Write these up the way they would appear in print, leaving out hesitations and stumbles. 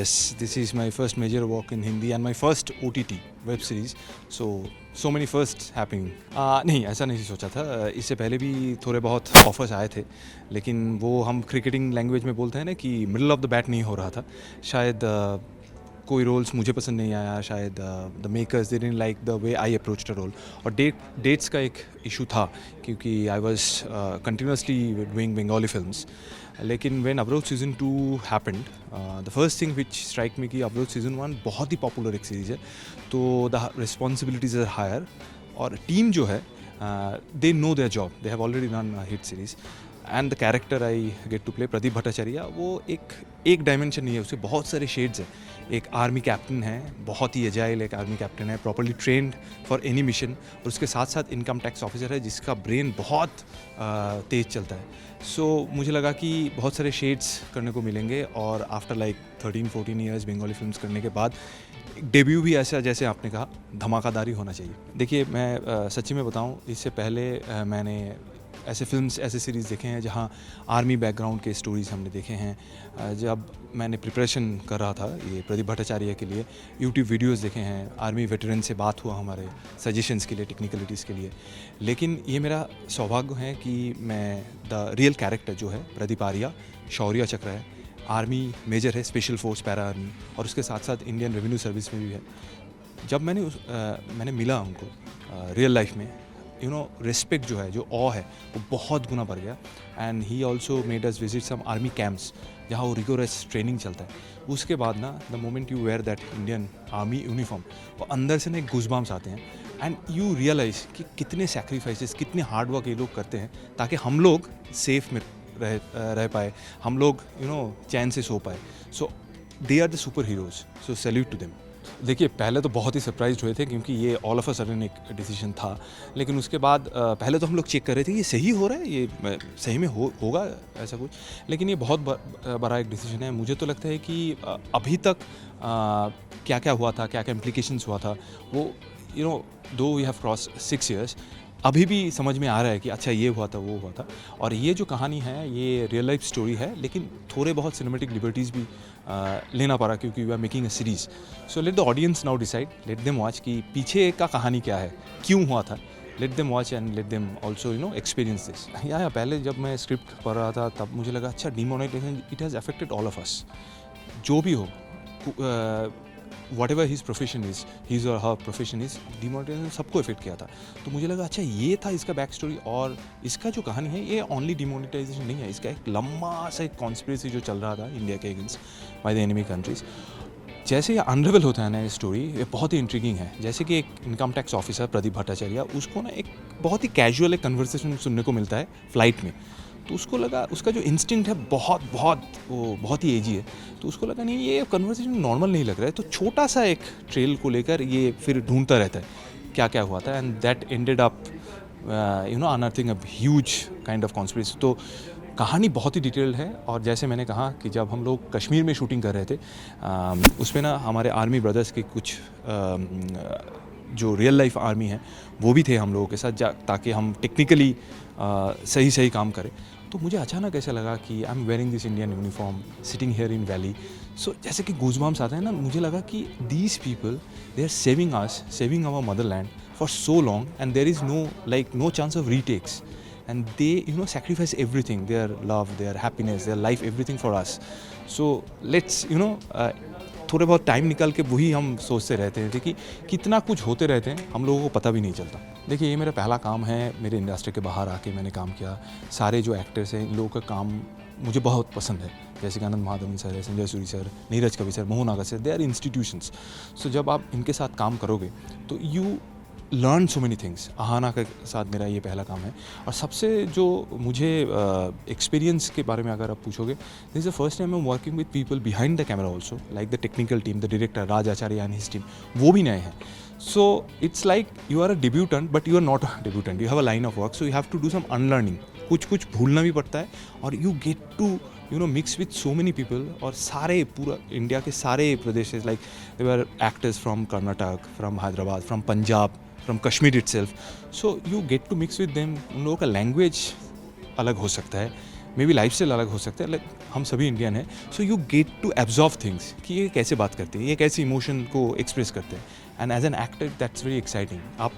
Yes, this is my first major work in Hindi and my first OTT web series. So many firsts happening. नहीं ऐसा नहीं सोचा था. इससे पहले भी थोड़े बहुत ऑफर्स आए थे, लेकिन वो हम क्रिकेटिंग लैंग्वेज में बोलते हैं ना कि मिडल ऑफ द बैट नहीं हो रहा था. शायद कोई रोल्स मुझे पसंद नहीं आया, शायद the makers they didn't like the way I approach the role, और डेट्स का एक इशू था क्योंकि I was continuously doing Bengali films. लेकिन व्हेन अब्रोच season 2 happened, the first thing which strike me कि अब्रोच सीज़न 1 बहुत ही पॉपुलर एक सीरीज़ है, तो द रिस्पॉन्सिबिलिटीज़ आर हायर, और टीम जो है they know their job, they have already run a hit series. And the character I get to play, Pradeep Bhattacharya, वो एक डायमेंशन नहीं है, उसके बहुत सारे शेड्स हैं. एक आर्मी कैप्टन है, बहुत ही एजाइल एक आर्मी कैप्टन है, properly trend for any mission, और उसके साथ साथ इनकम टैक्स ऑफिसर है जिसका ब्रेन बहुत तेज़ चलता है. सो मुझे लगा कि बहुत सारे शेड्स करने को मिलेंगे, और after like 13-14 years Bengali films करने के बाद डेब्यू भी ऐसा, जैसे आपने कहा, धमाकेदारी होना चाहिए. देखिए, मैं सच्ची में बताऊं, इससे पहले मैंने ऐसे फिल्म्स, ऐसे सीरीज़ देखे हैं जहां आर्मी बैकग्राउंड के स्टोरीज़ हमने देखे हैं. जब मैंने प्रिपरेशन कर रहा था ये प्रदीप भट्टाचार्य के लिए, यूट्यूब वीडियोस देखे हैं, आर्मी वेटरन से बात हुआ हमारे सजेशंस के लिए, टेक्निकलिटीज़ के लिए. लेकिन ये मेरा सौभाग्य है कि मैं द रियल कैरेक्टर जो है प्रदीप आर्या, शौर्य चक्र है, आर्मी मेजर है, स्पेशल फोर्स पैरा आर्मी, और उसके साथ साथ इंडियन रेवेन्यू सर्विस में भी है. जब मैंने मिला उनको रियल लाइफ में, यू नो, रिस्पेक्ट जो है, जो ऑ है, वो बहुत गुना बढ़ गया. And he also made us visit some army camps जहाँ वो रिगोरस ट्रेनिंग चलता है. उसके बाद ना, the moment you wear that Indian army uniform, वो अंदर से ना एक गूज़बम्स आते हैं, एंड यू रियलाइज़ कि कितने सैक्रिफाइसेस, कितने हार्ड वर्क ये लोग करते हैं ताकि हम लोग सेफ में रह पाए, हम लोग चैन से सो पाए. So they are the super heroes, so salute to them. देखिए, पहले तो बहुत ही सरप्राइज हुए थे क्योंकि ये ऑल ऑफ अ सडन एक डिसीजन था. लेकिन उसके बाद पहले तो हम लोग चेक कर रहे थे ये सही हो रहा है, ये सही में होगा ऐसा कुछ. लेकिन ये बहुत बड़ा एक डिसीजन है. मुझे तो लगता है कि अभी तक क्या क्या हुआ था, क्या क्या इम्प्लीकेशंस हुआ था, वो दो वी हैव क्रॉस 6 ईयर्स, अभी भी समझ में आ रहा है कि अच्छा ये हुआ था, वो हुआ था. और ये जो कहानी है, ये रियल लाइफ स्टोरी है, लेकिन थोड़े बहुत सिनेमेटिक लिबर्टीज़ भी लेना पड़ा क्योंकि we are making a series. So let the audience now decide, let them watch कि पीछे का कहानी क्या है, क्यों हुआ था. Let them watch and let them also experience this. या पहले जब मैं स्क्रिप्ट पढ़ रहा था तब मुझे लगा अच्छा, demonetisation, it has affected all of us. जो भी हो, whatever his profession is, his or her profession is, demonetisation सबको इफेक्ट किया था. तो मुझे लगा अच्छा, ये था इसका बैक स्टोरी, और इसका जो कहानी है ये ओनली डिमोनेटाइजेशन नहीं है, इसका एक लंबा सा एक कॉन्स्पिरेसी जो चल रहा था इंडिया के against by the enemy countries. जैसे ये अनरेवल होता है ना ये स्टोरी, ये बहुत ही इंट्रिगिंग है. जैसे कि एक income tax officer Pradeep Bhattacharya, उसको ना एक बहुत ही कैजुअल एक कन्वर्सेशन सुनने को मिलता है फ्लाइट में. तो उसको लगा, उसका जो इंस्टिंक्ट है बहुत ही एजी है, तो उसको लगा नहीं, ये कन्वर्सेशन नॉर्मल नहीं लग रहा है. तो छोटा सा एक ट्रेल को लेकर ये फिर ढूंढता रहता है क्या क्या हुआ था, and that ended up unearthing a huge kind of conspiracy. तो कहानी बहुत ही डिटेल्ड है. और जैसे मैंने कहा कि जब हम लोग कश्मीर में शूटिंग कर रहे थे, उसमें ना हमारे आर्मी ब्रदर्स के कुछ जो रियल लाइफ आर्मी है वो भी थे हम लोगों के साथ, ताकि हम टेक्निकली सही काम करें. तो मुझे अचानक ऐसा लगा कि I am wearing this Indian uniform, sitting here in valley. So जैसे कि गूज़बम्स आते हैं ना, मुझे लगा कि these people, they are saving us, saving our motherland for so long, and there is no chance of retakes. And they sacrifice everything, their love, their happiness, their life, everything for us. So let's थोड़े बहुत time निकाल के वही हम सोचते रहते हैं कि कितना कुछ होते रहते हैं, हम लोगों को पता भी नहीं चलता. देखिए, ये मेरा पहला काम है, मेरे इंडस्ट्री के बाहर आके मैंने काम किया. सारे जो एक्टर्स हैं, इन लोगों का काम मुझे बहुत पसंद है, जैसे कि आनंद महादेवन सर है, Sanjay Suri sir, Neeraj Kavi sir, Mohan Agha sir, they are institutions. So जब आप इनके साथ काम करोगे तो you learn so many things. Ahana के साथ मेरा ये पहला काम है. और सबसे जो मुझे एक्सपीरियंस के बारे में अगर आप पूछोगे, this is the first time I am working with people behind the camera also, like the technical team, the director Raj Acharya and his team, वो भी नए हैं. So it's like you are a debutante but you are not a debutante, you have a line of work, so you have to do some unlearning. कुछ भूलना भी पड़ता है, और you get to mix with so many people. और सारे पूरा India के सारे प्रदेश, like they were actors from Karnataka, from Hyderabad, from Punjab, from Kashmir itself. So you get to mix with them. उन लोगों का लैंग्वेज अलग हो सकता है, मे बी लाइफस्टाइल अलग हो सकता है, लाइक हम सभी इंडियन हैं, so you get to absorb things कि ये कैसे बात करते हैं, ये कैसे इमोशन को एक्सप्रेस करते हैं, and as an actor that's very exciting. आप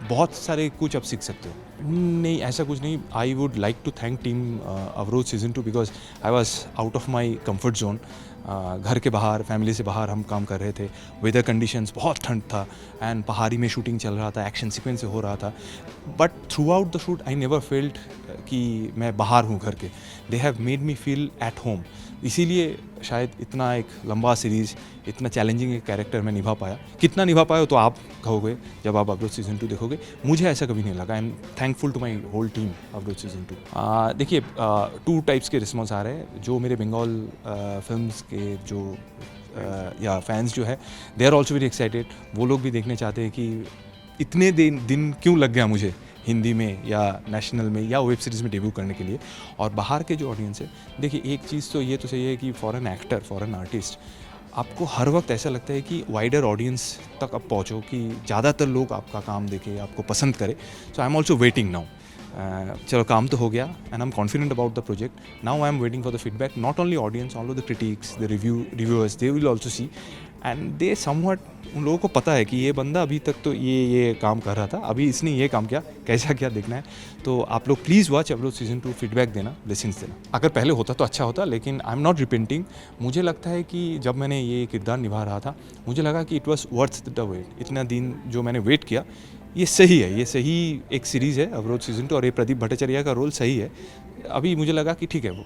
बहुत सारे कुछ आप सीख सकते हो। नहीं, ऐसा कुछ नहीं। I would like to thank team Avrodh season 2 because I was out of my comfort zone. घर के बाहर, फैमिली से बाहर हम काम कर रहे थे। वेदर कंडीशंस, बहुत ठंड था एंड पहाड़ी में शूटिंग चल रहा था, एक्शन सीक्वेंस हो रहा था, but through out the shoot I never felt कि मैं बाहर हूँ घर के। They have made me feel at home. इसीलिए शायद इतना एक लंबा सीरीज़, इतना चैलेंजिंग एक कैरेक्टर मैं निभा पाया। कितना निभा पाया तो आप कहोगे जब आप अवरोध सीजन 2 देखोगे। मुझे ऐसा कभी नहीं लगा। I am thankful to my whole team Avrodh season 2। देखिए, 2 टाइप्स के रिस्पॉन्स आ रहे हैं। जो मेरे बंगाल फिल्म्स के जो या फैंस जो है, they are also very excited. वो लोग भी देखने चाहते हैं कि इतने दिन क्यों लग गया मुझे हिंदी में या नेशनल में या वेब सीरीज़ में डेब्यू करने के लिए। और बाहर के जो ऑडियंस है, देखिए एक चीज़ तो ये तो सही है कि for an actor, for an artist, आपको हर वक्त ऐसा लगता है कि वाइडर ऑडियंस तक आप पहुँचो, कि ज़्यादातर लोग आपका काम देखें, आपको पसंद करें। So I am also waiting now. चलो काम तो हो गया and I am confident about the project. Now I am waiting for the feedback, not only audience, all the critics, the reviewers, they will also see and they somewhat, उन लोगों को पता है कि ये बंदा अभी तक तो ये काम कर रहा था, अभी इसने ये काम किया, कैसा क्या देखना है। तो आप लोग प्लीज़ वॉच अवरोध सीजन 2, फीडबैक देना, ब्लेसिंग्स देना। अगर पहले होता तो अच्छा होता, लेकिन आई एम नॉट रिपेंटिंग। मुझे लगता है कि जब मैंने ये किरदार निभा रहा था, मुझे लगा कि it was worth the wait. इतना दिन जो मैंने वेट किया, ये सही है, ये सही एक सीरीज़ है अवरोध सीजन 2, और ये प्रदीप भट्टाचार्य का रोल सही है। अभी मुझे लगा कि ठीक है, वो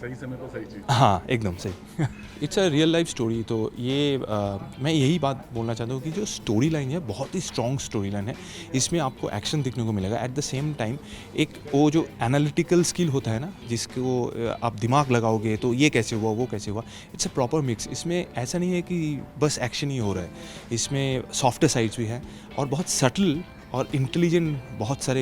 सही समय पर सही चीज़। हाँ, एकदम सही। It's a real life story. तो ये मैं यही बात बोलना चाहता हूँ कि जो स्टोरी लाइन है, बहुत ही स्ट्रॉन्ग स्टोरी लाइन है। इसमें आपको एक्शन देखने को मिलेगा, एट द सेम टाइम एक वो जो एनालिटिकल स्किल होता है ना, जिसको आप दिमाग लगाओगे तो ये कैसे हुआ, वो कैसे हुआ, इट्स अ प्रॉपर मिक्स। इसमें ऐसा नहीं है कि बस एक्शन ही हो रहा है, इसमें सॉफ्ट साइड्स भी हैं और बहुत सटल और इंटेलिजेंट बहुत सारे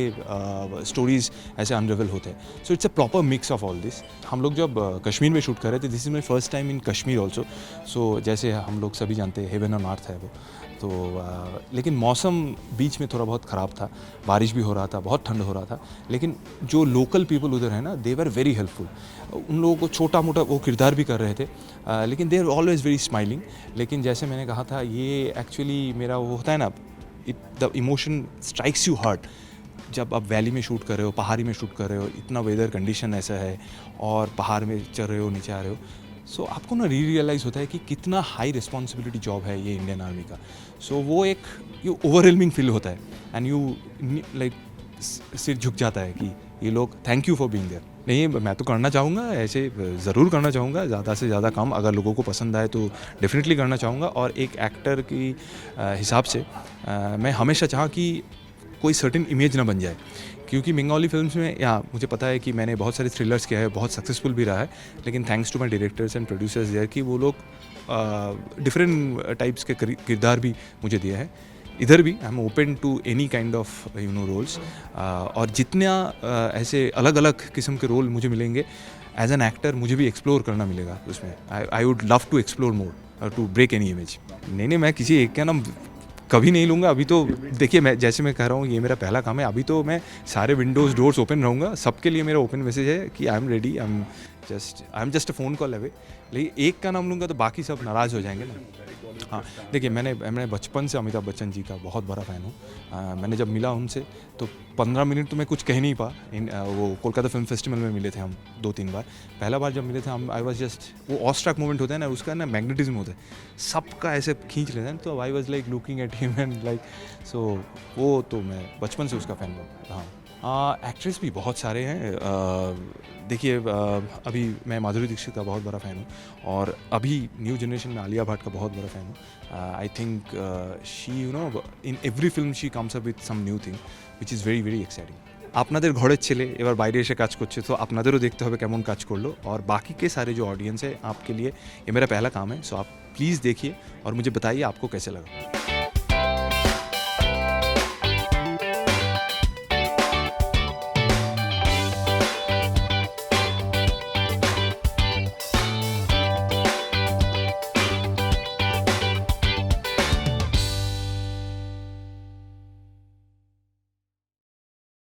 स्टोरीज़ ऐसे अनरिवल होते हैं। So it's a proper mix of all this. हम लोग जब कश्मीर में शूट कर रहे थे, this is my first time in Kashmir also. So जैसे हम लोग सभी जानते हैं, हेवन ऑन अर्थ है वो। तो लेकिन मौसम बीच में थोड़ा बहुत ख़राब था, बारिश भी हो रहा था, बहुत ठंड हो रहा था, लेकिन जो लोकल पीपल उधर है ना, दे वर वेरी हेल्पफुल। उन लोगों को छोटा मोटा वो किरदार भी कर रहे थे, लेकिन they are always very smiling. लेकिन जैसे मैंने कहा था, ये एक्चुअली मेरा वो होता है ना, the emotion strikes you heart जब आप वैली में शूट कर रहे हो, पहाड़ी में शूट कर रहे हो, इतना वेदर कंडीशन ऐसा है और पहाड़ में चढ़ रहे हो, नीचे आ रहे हो। सो आपको ना रियलाइज़ होता है कि कितना हाई रिस्पॉन्सिबिलिटी जॉब है ये इंडियन आर्मी का। सो वो एक ये ओवरवेलमिंग फील होता है एंड यू लाइक सिर झुक जाता है कि ये लोग thank you for being there. नहीं, मैं तो करना चाहूँगा, ऐसे ज़रूर करना चाहूँगा, ज़्यादा से ज़्यादा काम अगर लोगों को पसंद आए तो डेफिनेटली करना चाहूँगा। और एक एक्टर की हिसाब से मैं हमेशा चाहा कि कोई सर्टेन इमेज ना बन जाए, क्योंकि बंगाली फिल्म्स में या मुझे पता है कि मैंने बहुत सारे थ्रिलर्स किया है, बहुत सक्सेसफुल भी रहा है, लेकिन thanks to my directors and producers there कि वो लोग डिफरेंट टाइप्स के किरदार भी मुझे दिए हैं। इधर भी I am open to any kind of roles, और जितना ऐसे अलग अलग किस्म के रोल मुझे मिलेंगे एज एन एक्टर, मुझे भी एक्सप्लोर करना मिलेगा उसमें। I would love to explore more to break any image. नहीं, मैं किसी एक का नाम कभी नहीं लूँगा। अभी तो देखिए, मैं जैसे मैं कह रहा हूँ, ये मेरा पहला काम है। अभी तो मैं सारे विंडोज़ डोर्स ओपन रहूँगा, सबके लिए मेरा ओपन मैसेज है कि I am ready, I am just a phone call away. लेकिन एक का नाम लूँगा तो बाकी सब नाराज़ हो जाएंगे ना। हाँ, देखिए, मैं बचपन से अमिताभ बच्चन जी का बहुत बड़ा फ़ैन हूँ। मैंने जब मिला उनसे तो 15 मिनट तो मैं कुछ कह नहीं पाया। वो कोलकाता फिल्म फेस्टिवल में मिले थे हम 2-3 बार। पहला बार जब मिले थे हम, आई वाज जस्ट, वो ऑस्ट्रैक मोमेंट होता है ना, उसका ना मैग्नेटिज्म होता है, सबका ऐसे खींच लेते हैं। तो I was like looking at him and like, so वो तो मैं बचपन से उसका फ़ैन हूँ। हाँ, एक्ट्रेस भी बहुत सारे हैं। देखिए, अभी मैं माधुरी दीक्षित का बहुत बड़ा फ़ैन हूँ, और अभी न्यू जनरेशन में आलिया भट्ट का बहुत बड़ा फ़ैन हूँ। I think she in every film she comes up with some new thing which is very very exciting। আপনাদের ঘরের ছেলে এবার বাইরে এসে কাজ করছে, তো আপনাদেরও দেখতে হবে কেমন কাজ করলো। और बाकी के सारे जो ऑडियंस है, आपके लिए ये मेरा पहला काम है। सो आप प्लीज़ देखिए और मुझे बताइए आपको कैसे लगा।